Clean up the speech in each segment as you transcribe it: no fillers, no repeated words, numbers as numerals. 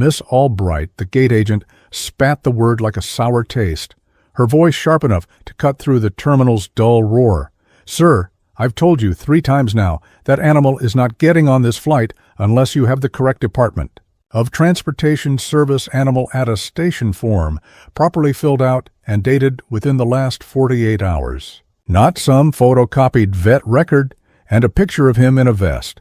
Miss Albright, the gate agent, spat the word like a sour taste, her voice sharp enough to cut through the terminal's dull roar. "Sir, I've told you 3 times now, that animal is not getting on this flight unless you have the correct department of Transportation Service Animal Attestation form, properly filled out and dated within the last 48 hours. Not some photocopied vet record and a picture of him in a vest."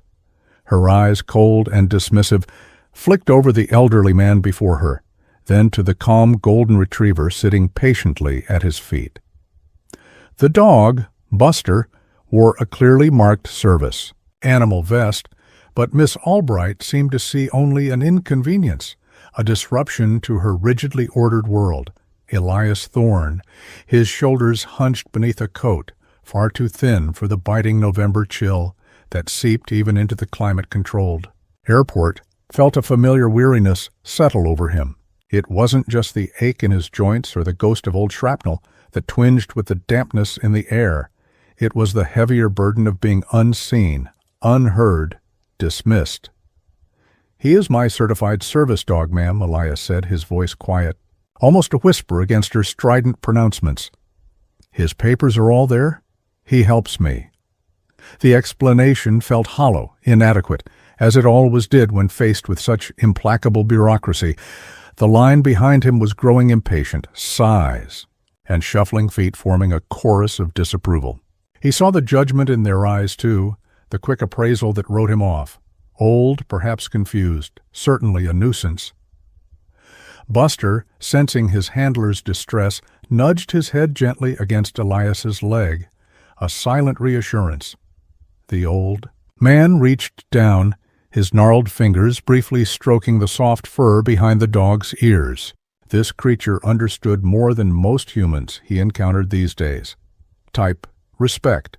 Her eyes, cold and dismissive, flicked over the elderly man before her, then to the calm golden retriever sitting patiently at his feet. The dog, Buster, wore a clearly marked service animal vest, but Miss Albright seemed to see only an inconvenience, a disruption to her rigidly ordered world. Elias Thorne, his shoulders hunched beneath a coat far too thin for the biting November chill that seeped even into the climate-controlled airport, felt a familiar weariness settle over him. It wasn't just the ache in his joints or the ghost of old shrapnel that twinged with the dampness in the air. It was the heavier burden of being unseen, unheard, dismissed. "He is my certified service dog, ma'am," Elias said, his voice quiet, almost a whisper against her strident pronouncements. "His papers are all there? He helps me." The explanation felt hollow, inadequate, as it always did when faced with such implacable bureaucracy. The line behind him was growing impatient, sighs and shuffling feet forming a chorus of disapproval. He saw the judgment in their eyes, too, the quick appraisal that wrote him off. Old, perhaps confused, certainly a nuisance. Buster, sensing his handler's distress, nudged his head gently against Elias's leg, a silent reassurance. The old man reached down, his gnarled fingers briefly stroking the soft fur behind the dog's ears. This creature understood more than most humans he encountered these days. Type, respect.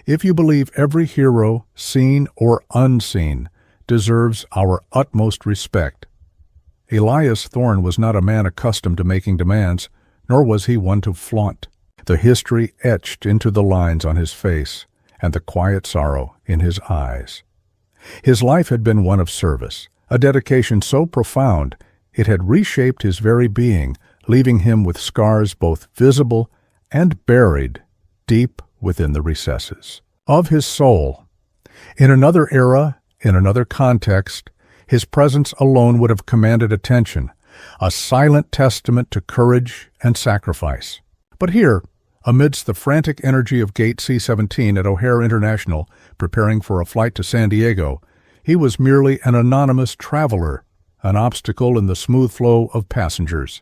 If you believe every hero, seen or unseen, deserves our utmost respect. Elias Thorne was not a man accustomed to making demands, nor was he one to flaunt. The history etched into the lines on his face, and the quiet sorrow in his eyes. His life had been one of service, a dedication so profound it had reshaped his very being, leaving him with scars both visible and buried deep within the recesses of his soul. In another era, in another context, his presence alone would have commanded attention, a silent testament to courage and sacrifice. But here, amidst the frantic energy of Gate C-17 at O'Hare International, preparing for a flight to San Diego, he was merely an anonymous traveler, an obstacle in the smooth flow of passengers.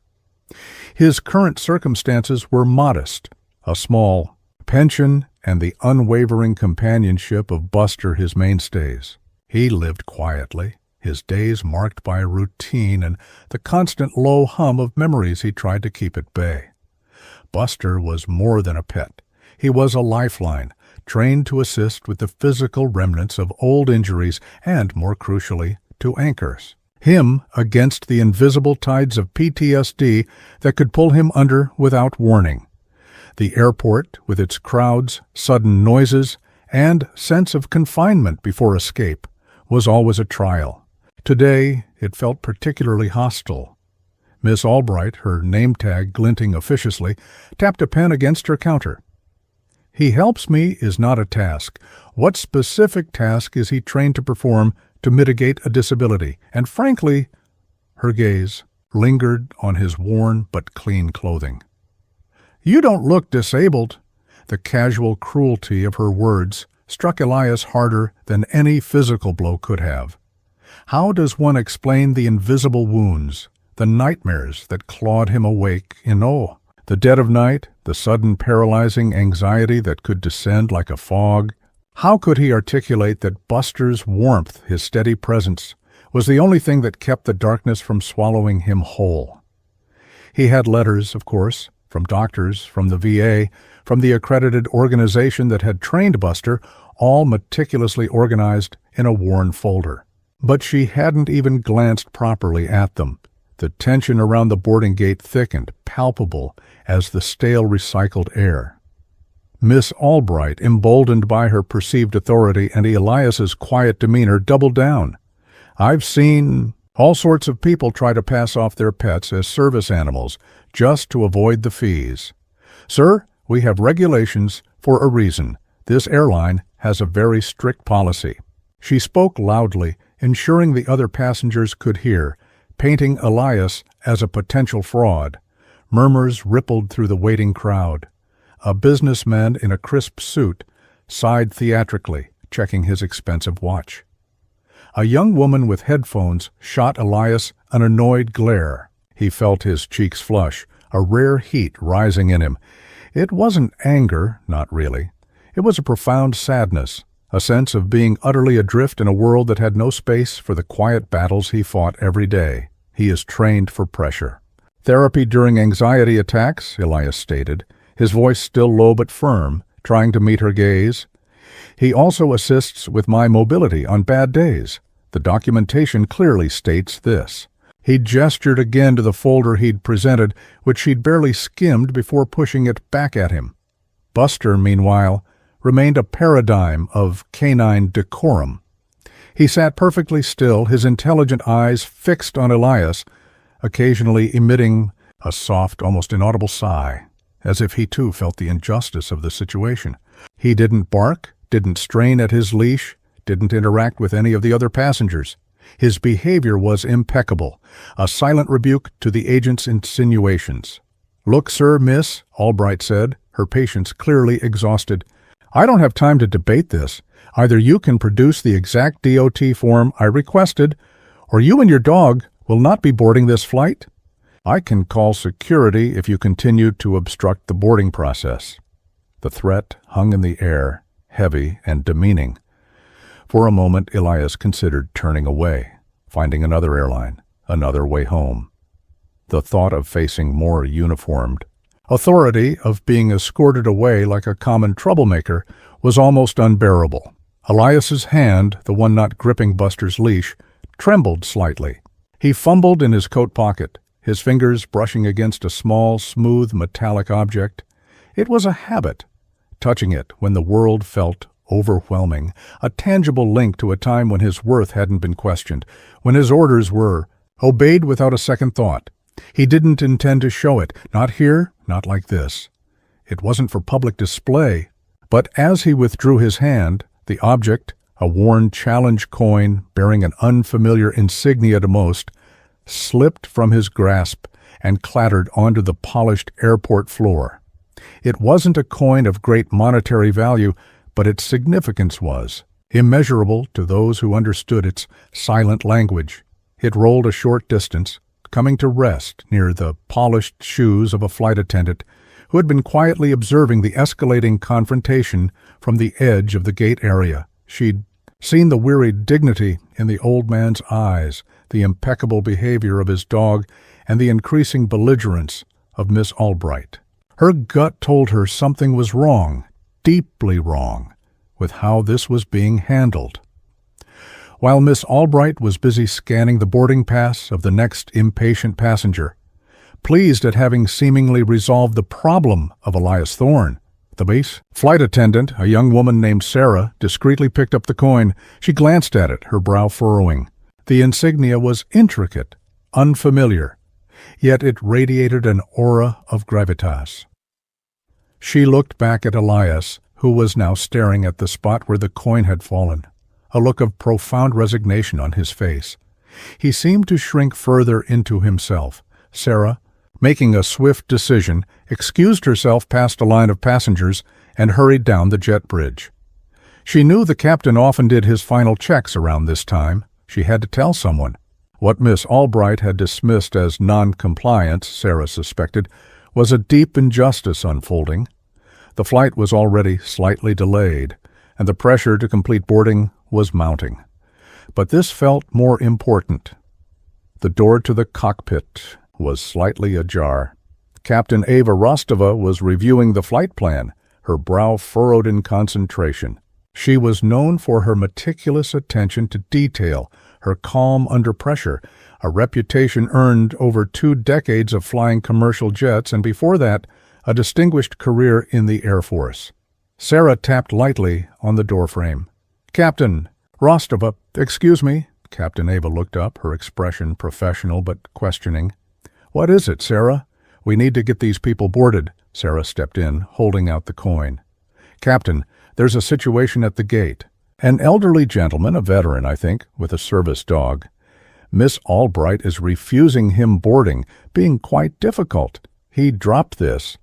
His current circumstances were modest, a small pension and the unwavering companionship of Buster his mainstays. He lived quietly, his days marked by routine and the constant low hum of memories he tried to keep at bay. Buster was more than a pet. He was a lifeline, trained to assist with the physical remnants of old injuries and, more crucially, to anchors him against the invisible tides of PTSD that could pull him under without warning. The airport, with its crowds, sudden noises, and sense of confinement before escape, was always a trial. Today, it felt particularly hostile. Miss Albright, her name tag glinting officiously, tapped a pen against her counter. "He helps me" is not a task. What specific task is he trained to perform to mitigate a disability? And frankly, her gaze lingered on his worn but clean clothing. "You don't look disabled." The casual cruelty of her words struck Elias harder than any physical blow could have. How does one explain the invisible wounds, the nightmares that clawed him awake in the dead of night, the sudden paralyzing anxiety that could descend like a fog? How could he articulate that Buster's warmth, his steady presence, was the only thing that kept the darkness from swallowing him whole? He had letters, of course, from doctors, from the VA, from the accredited organization that had trained Buster, all meticulously organized in a worn folder. But she hadn't even glanced properly at them. The tension around the boarding gate thickened, palpable as the stale recycled air. Miss Albright, emboldened by her perceived authority and Elias's quiet demeanor, doubled down. "I've seen All sorts of people try to pass off their pets as service animals just to avoid the fees. Sir, we have regulations for a reason. This airline has a very strict policy. She spoke loudly, ensuring the other passengers could hear, painting Elias as a potential fraud. Murmurs rippled through the waiting crowd. A businessman in a crisp suit sighed theatrically, checking his expensive watch. A young woman with headphones shot Elias an annoyed glare. He felt his cheeks flush, a rare heat rising in him. It wasn't anger, not really. It was a profound sadness, a sense of being utterly adrift in a world that had no space for the quiet battles he fought every day. He is trained for pressure. Therapy during anxiety attacks, Elias stated, his voice still low but firm, trying to meet her gaze. He also assists with my mobility on bad days. The documentation clearly states this. He gestured again to the folder he'd presented, which she'd barely skimmed before pushing it back at him. Buster, meanwhile, remained a paradigm of canine decorum. He sat perfectly still, his intelligent eyes fixed on Elias, occasionally emitting a soft, almost inaudible sigh, as if he too felt the injustice of the situation. He didn't bark, didn't strain at his leash, didn't interact with any of the other passengers. His behavior was impeccable, a silent rebuke to the agent's insinuations. "Look, sir, miss," Albright said, her patience clearly exhausted. "I don't have time to debate this. Either you can produce the exact DOT form I requested, or you and your dog will not be boarding this flight. I can call security if you continue to obstruct the boarding process." The threat hung in the air, heavy and demeaning. For a moment, Elias considered turning away, finding another airline, another way home. The thought of facing more uniformed authority, of being escorted away like a common troublemaker, was almost unbearable. Elias's hand, the one not gripping Buster's leash, trembled slightly. He fumbled in his coat pocket, his fingers brushing against a small, smooth, metallic object. It was a habit, touching it when the world felt overwhelming, a tangible link to a time when his worth hadn't been questioned, when his orders were obeyed without a second thought. He didn't intend to show it, not here, not like this. It wasn't for public display, but as he withdrew his hand, the object, a worn challenge coin bearing an unfamiliar insignia to most, slipped from his grasp and clattered onto the polished airport floor. It wasn't a coin of great monetary value, but its significance was immeasurable to those who understood its silent language. It rolled a short distance, coming to rest near the polished shoes of a flight attendant who had been quietly observing the escalating confrontation from the edge of the gate area. She'd seen the wearied dignity in the old man's eyes, the impeccable behavior of his dog, and the increasing belligerence of Miss Albright. Her gut told her something was wrong, deeply wrong, with how this was being handled. While Miss Albright was busy scanning the boarding pass of the next impatient passenger, pleased at having seemingly resolved the problem of Elias Thorne, the base flight attendant, a young woman named Sarah, discreetly picked up the coin. She glanced at it, her brow furrowing. The insignia was intricate, unfamiliar, yet it radiated an aura of gravitas. She looked back at Elias, who was now staring at the spot where the coin had fallen, a look of profound resignation on his face. He seemed to shrink further into himself. Sarah, making a swift decision, excused herself past a line of passengers and hurried down the jet bridge. She knew the captain often did his final checks around this time. She had to tell someone. What Miss Albright had dismissed as non-compliance, Sarah suspected, was a deep injustice unfolding. The flight was already slightly delayed, and the pressure to complete boarding was mounting. But this felt more important. The door to the cockpit was slightly ajar. Captain Ava Rostova was reviewing the flight plan, her brow furrowed in concentration. She was known for her meticulous attention to detail, her calm under pressure, a reputation earned over 2 decades of flying commercial jets, and before that, a distinguished career in the Air Force. Sarah tapped lightly on the doorframe. "Captain Rostova, excuse me, Captain Ava looked up, her expression professional but questioning. "What is it, Sarah? We need to get these people boarded." Sarah stepped in, holding out the coin. "Captain, there's a situation at the gate. An elderly gentleman, a veteran, I think, with a service dog. Miss Albright is refusing him boarding, being quite difficult. He dropped this."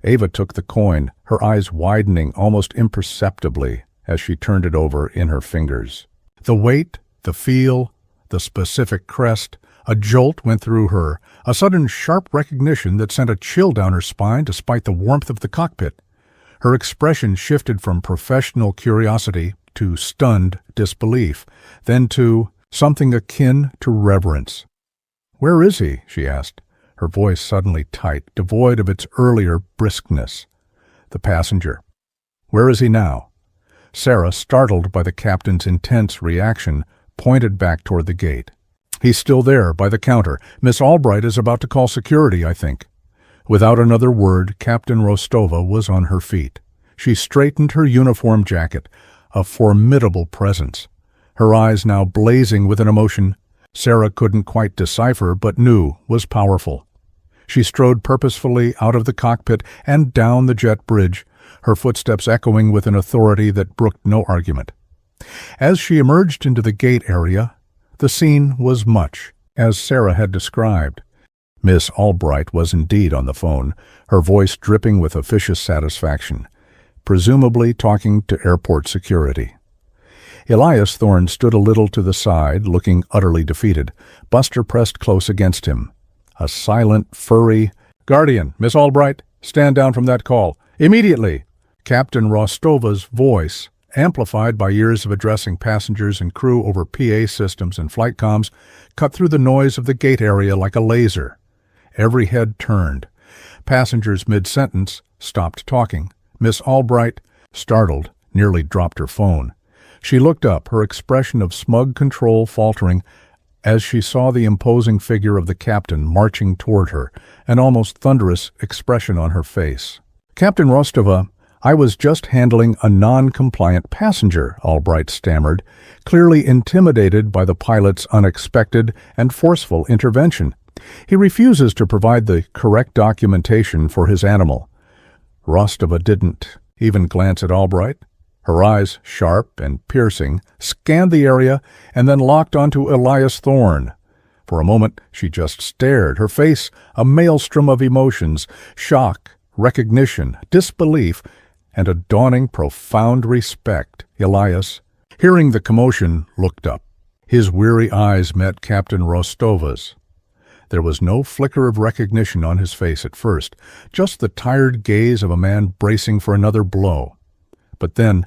Ava took the coin, her eyes widening almost imperceptibly as she turned it over in her fingers. The weight, the feel, the specific crest, a jolt went through her, a sudden sharp recognition that sent a chill down her spine despite the warmth of the cockpit. Her expression shifted from professional curiosity to stunned disbelief, then to something akin to reverence. "Where is he?" she asked, her voice suddenly tight, devoid of its earlier briskness. "The passenger. Where is he now?" Sarah, startled by the captain's intense reaction, pointed back toward the gate. "He's still there, by the counter. Miss Albright is about to call security, I think." Without another word, Captain Rostova was on her feet. She straightened her uniform jacket, a formidable presence. Her eyes now blazing with an emotion Sarah couldn't quite decipher but knew was powerful. She strode purposefully out of the cockpit and down the jet bridge, her footsteps echoing with an authority that brooked no argument. As she emerged into the gate area, the scene was much as Sarah had described. Miss Albright was indeed on the phone, her voice dripping with officious satisfaction, presumably talking to airport security. Elias Thorne stood a little to the side, looking utterly defeated, Buster pressed close against him. A silent, furry, "Guardian, Miss Albright, stand down from that call. Immediately!" Captain Rostova's voice, amplified by years of addressing passengers and crew over PA systems and flight comms, cut through the noise of the gate area like a laser. Every head turned. Passengers mid-sentence stopped talking. Miss Albright, startled, nearly dropped her phone. She looked up, her expression of smug control faltering as she saw the imposing figure of the captain marching toward her, an almost thunderous expression on her face. "Captain Rostova, I was just handling a non-compliant passenger," Albright stammered, clearly intimidated by the pilot's unexpected and forceful intervention. "He refuses to provide the correct documentation for his animal." Rostova didn't even glance at Albright. Her eyes, sharp and piercing, scanned the area and then locked onto Elias Thorne. For a moment she just stared, her face a maelstrom of emotions, shock, recognition, disbelief, and a dawning profound respect. Elias, hearing the commotion, looked up. His weary eyes met Captain Rostova's. There was no flicker of recognition on his face at first, just the tired gaze of a man bracing for another blow. But then,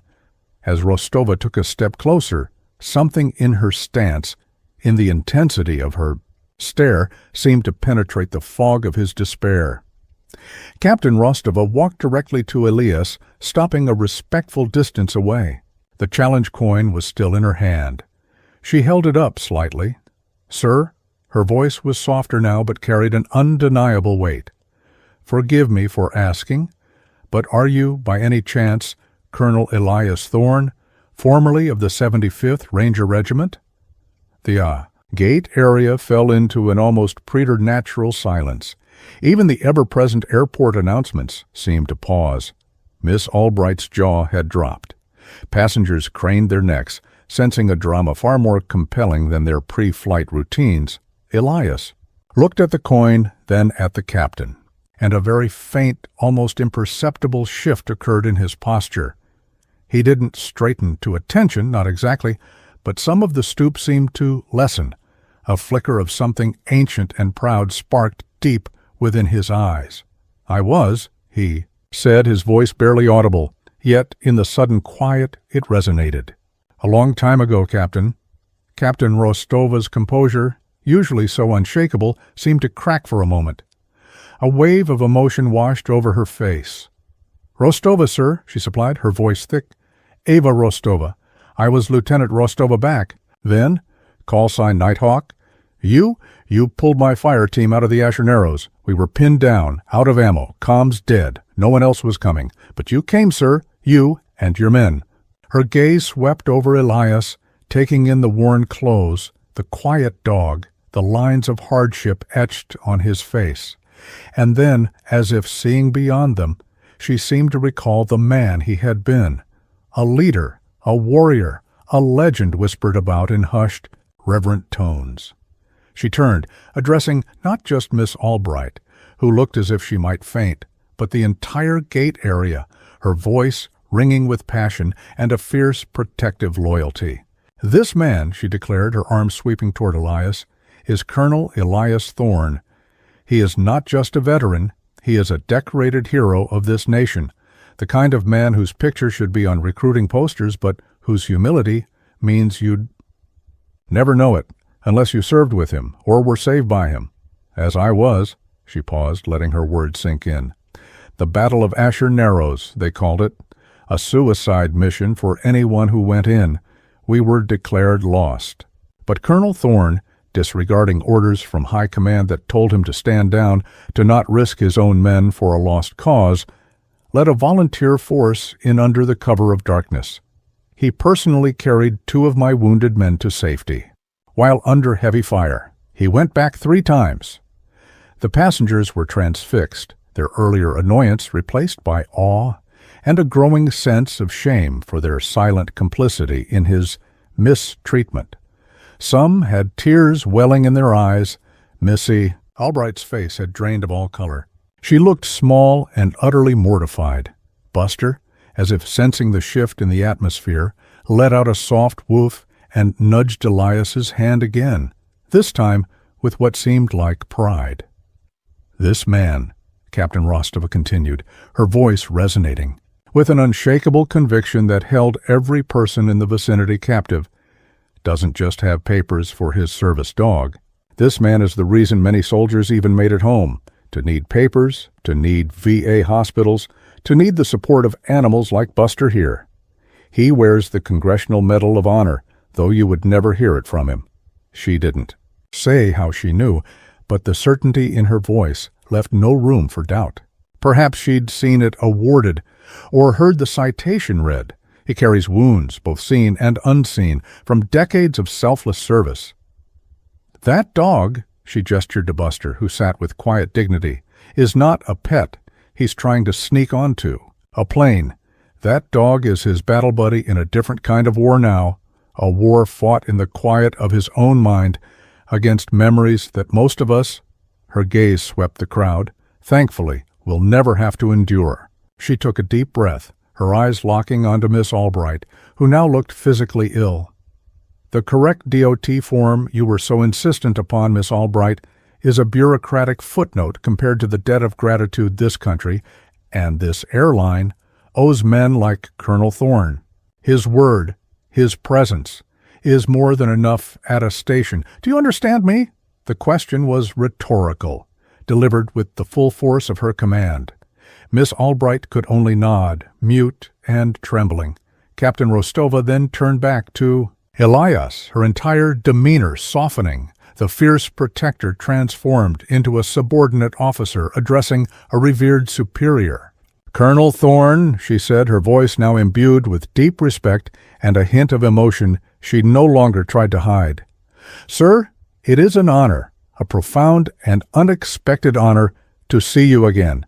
as Rostova took a step closer, something in her stance, in the intensity of her stare, seemed to penetrate the fog of his despair. Captain Rostova walked directly to Elias, stopping a respectful distance away. The challenge coin was still in her hand. She held it up slightly. "Sir?" Her voice was softer now but carried an undeniable weight. "Forgive me for asking, but are you, by any chance, Colonel Elias Thorne, formerly of the 75th Ranger Regiment?" The gate area fell into an almost preternatural silence. Even the ever-present airport announcements seemed to pause. Miss Albright's jaw had dropped. Passengers craned their necks, sensing a drama far more compelling than their pre-flight routines. Elias looked at the coin, then at the captain, and a very faint, almost imperceptible shift occurred in his posture. He didn't straighten to attention, not exactly, but some of the stoop seemed to lessen. A flicker of something ancient and proud sparked deep within his eyes. He said, his voice barely audible, yet in the sudden quiet it resonated. "A long time ago, Captain." Captain Rostova's composure, usually so unshakable, seemed to crack for a moment. A wave of emotion washed over her face. "Rostova, sir," she supplied, her voice thick. "Ava Rostova. I was Lieutenant Rostova back. Then, call sign Nighthawk. You pulled my fire team out of the Asher Narrows. We were pinned down, out of ammo, comms dead. No one else was coming. But you came, sir, you and your men." Her gaze swept over Elias, taking in the worn clothes, The quiet dog, the lines of hardship etched on his face. And then, as if seeing beyond them, she seemed to recall the man he had been. A leader, a warrior, a legend whispered about in hushed, reverent tones. She turned, addressing not just Miss Albright, who looked as if she might faint, but the entire gate area, her voice ringing with passion and a fierce, protective loyalty. "This man," she declared, her arm sweeping toward Elias, "is Colonel Elias Thorne. He is not just a veteran, he is a decorated hero of this nation, the kind of man whose picture should be on recruiting posters, but whose humility means you'd never know it unless you served with him or were saved by him. As I was." She paused, letting her words sink in. "The Battle of Asher Narrows, they called it. A suicide mission for anyone who went in. We were declared lost. But Colonel Thorne, disregarding orders from high command that told him to stand down, to not risk his own men for a lost cause, led a volunteer force in under the cover of darkness. He personally carried 2 of my wounded men to safety. While under heavy fire, he went back 3 times. The passengers were transfixed, their earlier annoyance replaced by awe and a growing sense of shame for their silent complicity in his mistreatment. Some had tears welling in their eyes. Missy Albright's face had drained of all color. She looked small and utterly mortified. Buster, as if sensing the shift in the atmosphere, let out a soft woof and nudged Elias's hand again, this time with what seemed like pride. "This man," Captain Rostova continued, her voice resonating, with an unshakable conviction that held every person in the vicinity captive, "doesn't just have papers for his service dog. This man is the reason many soldiers even made it home, to need papers, to need VA hospitals, to need the support of animals like Buster here. He wears the Congressional Medal of Honor, though you would never hear it from him." She didn't say how she knew, but the certainty in her voice left no room for doubt. Perhaps she'd seen it awarded, or heard the citation read. He carries wounds, both seen and unseen, from decades of selfless service. "That dog," she gestured to Buster, who sat with quiet dignity, "is not a pet he's trying to sneak onto, a plane. That dog is his battle buddy in a different kind of war now, a war fought in the quiet of his own mind against memories that most of us," her gaze swept the crowd, "thankfully will never have to endure." She took a deep breath, her eyes locking onto Miss Albright, who now looked physically ill. "The correct DOT form you were so insistent upon, Miss Albright, is a bureaucratic footnote compared to the debt of gratitude this country, and this airline, owes men like Colonel Thorne. His word, his presence, is more than enough attestation. Do you understand me?" The question was rhetorical, delivered with the full force of her command. Miss Albright could only nod, mute and trembling. Captain Rostova then turned back to Elias, her entire demeanor softening, the fierce protector transformed into a subordinate officer addressing a revered superior. "Colonel Thorne," she said, her voice now imbued with deep respect and a hint of emotion she no longer tried to hide. "Sir, it is an honor, a profound and unexpected honor, to see you again.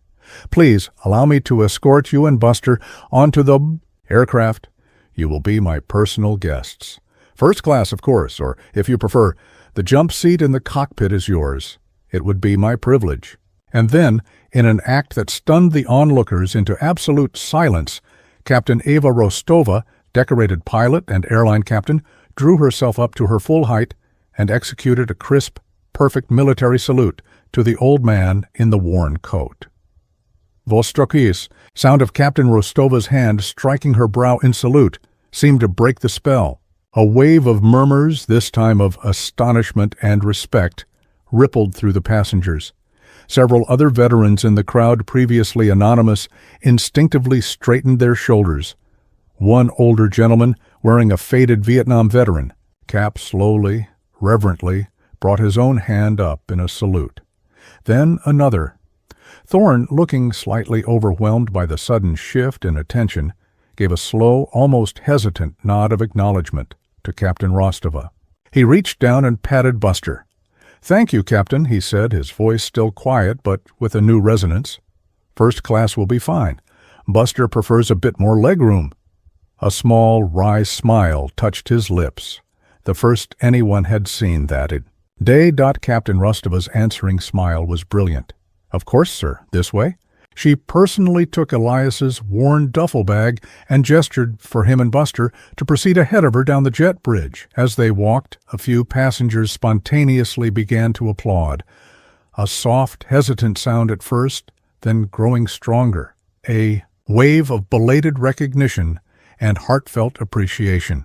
Please allow me to escort you and Buster onto the aircraft. You will be my personal guests. First class, of course, or if you prefer, the jump seat in the cockpit is yours. It would be my privilege." And then, in an act that stunned the onlookers into absolute silence, Captain Eva Rostova, decorated pilot and airline captain, drew herself up to her full height and executed a crisp, perfect military salute to the old man in the worn coat. "Vostrokis," sound of Captain Rostova's hand striking her brow in salute, seemed to break the spell. A wave of murmurs, this time of astonishment and respect, rippled through the passengers. Several other veterans in the crowd, previously anonymous, instinctively straightened their shoulders. One older gentleman, wearing a faded Vietnam veteran cap, slowly, reverently, brought his own hand up in a salute. Then another. Thorne, looking slightly overwhelmed by the sudden shift in attention, gave a slow, almost hesitant nod of acknowledgement to Captain Rostova. He reached down and patted Buster. "Thank you, Captain," he said, his voice still quiet but with a new resonance. "First class will be fine. Buster prefers a bit more legroom." A small, wry smile touched his lips, the first anyone had seen that day. Captain Rustova's answering smile was brilliant. "Of course, sir. This way." She personally took Elias's worn duffel bag and gestured for him and Buster to proceed ahead of her down the jet bridge. As they walked, a few passengers spontaneously began to applaud. A soft, hesitant sound at first, then growing stronger. A wave of belated recognition and heartfelt appreciation.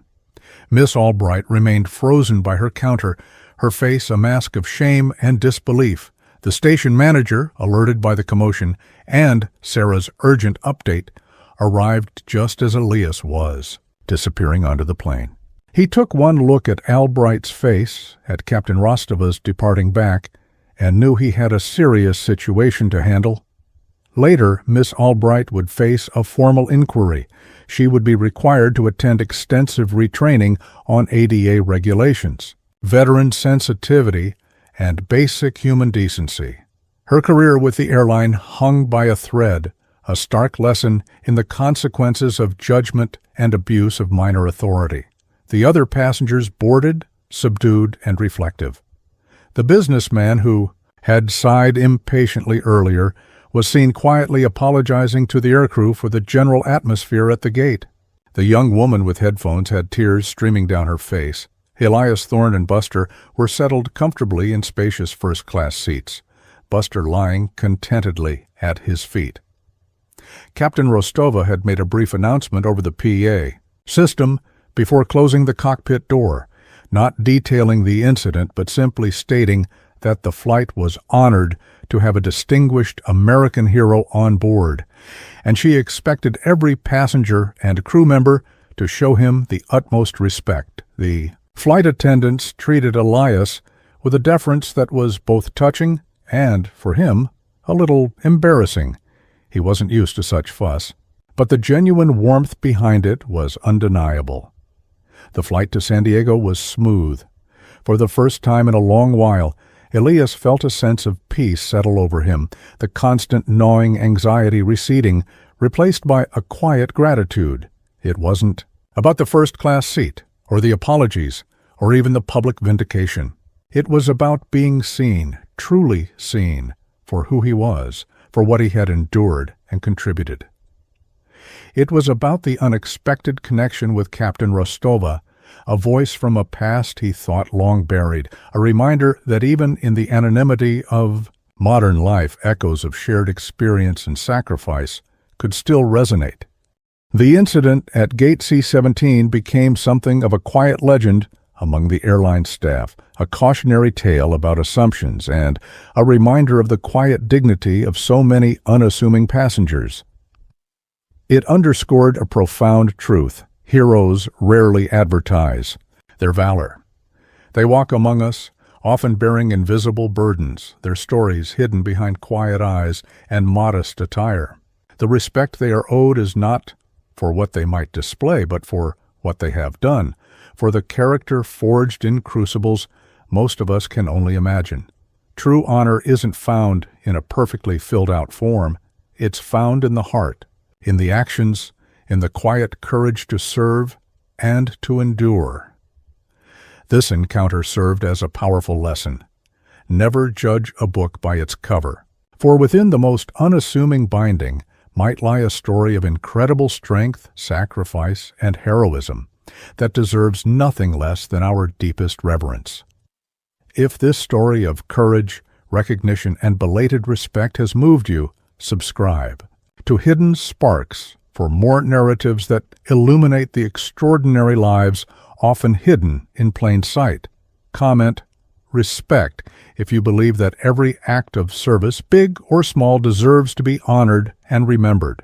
Miss Albright remained frozen by her counter, her face a mask of shame and disbelief. The station manager, alerted by the commotion and Sarah's urgent update, arrived just as Elias was, disappearing onto the plane. He took one look at Albright's face, at Captain Rostova's departing back, and knew he had a serious situation to handle. Later, Miss Albright would face a formal inquiry. She would be required to attend extensive retraining on ADA regulations, veteran sensitivity, and basic human decency. Her career with the airline hung by a thread, a stark lesson in the consequences of judgment and abuse of minor authority. The other passengers boarded, subdued, and reflective. The businessman who had sighed impatiently earlier was seen quietly apologizing to the aircrew for the general atmosphere at the gate. The young woman with headphones had tears streaming down her face. Elias Thorne and Buster were settled comfortably in spacious first-class seats, Buster lying contentedly at his feet. Captain Rostova had made a brief announcement over the PA system before closing the cockpit door, not detailing the incident but simply stating that the flight was honored to have a distinguished American hero on board, and she expected every passenger and crew member to show him the utmost respect. The flight attendants treated Elias with a deference that was both touching and, for him, a little embarrassing. He wasn't used to such fuss, but the genuine warmth behind it was undeniable. The flight to San Diego was smooth. For the first time in a long while, Elias felt a sense of peace settle over him, the constant gnawing anxiety receding, replaced by a quiet gratitude. It wasn't about the first-class seat, or the apologies, or even the public vindication. It was about being seen, truly seen, for who he was, for what he had endured and contributed. It was about the unexpected connection with Captain Rostova, a voice from a past he thought long buried, a reminder that even in the anonymity of modern life, echoes of shared experience and sacrifice could still resonate. The incident at Gate C-17 became something of a quiet legend among the airline staff, a cautionary tale about assumptions and a reminder of the quiet dignity of so many unassuming passengers. It underscored a profound truth. Heroes rarely advertise their valor. They walk among us, often bearing invisible burdens, their stories hidden behind quiet eyes and modest attire. The respect they are owed is not for what they might display, but for what they have done, for the character forged in crucibles most of us can only imagine. True honor isn't found in a perfectly filled-out form. It's found in the heart, in the actions, in the quiet courage to serve and to endure. This encounter served as a powerful lesson. Never judge a book by its cover, for within the most unassuming binding might lie a story of incredible strength, sacrifice, and heroism that deserves nothing less than our deepest reverence. If this story of courage, recognition, and belated respect has moved you, subscribe to Hidden Sparks for more narratives that illuminate the extraordinary lives often hidden in plain sight. Comment, respect, if you believe that every act of service, big or small, deserves to be honored and remembered.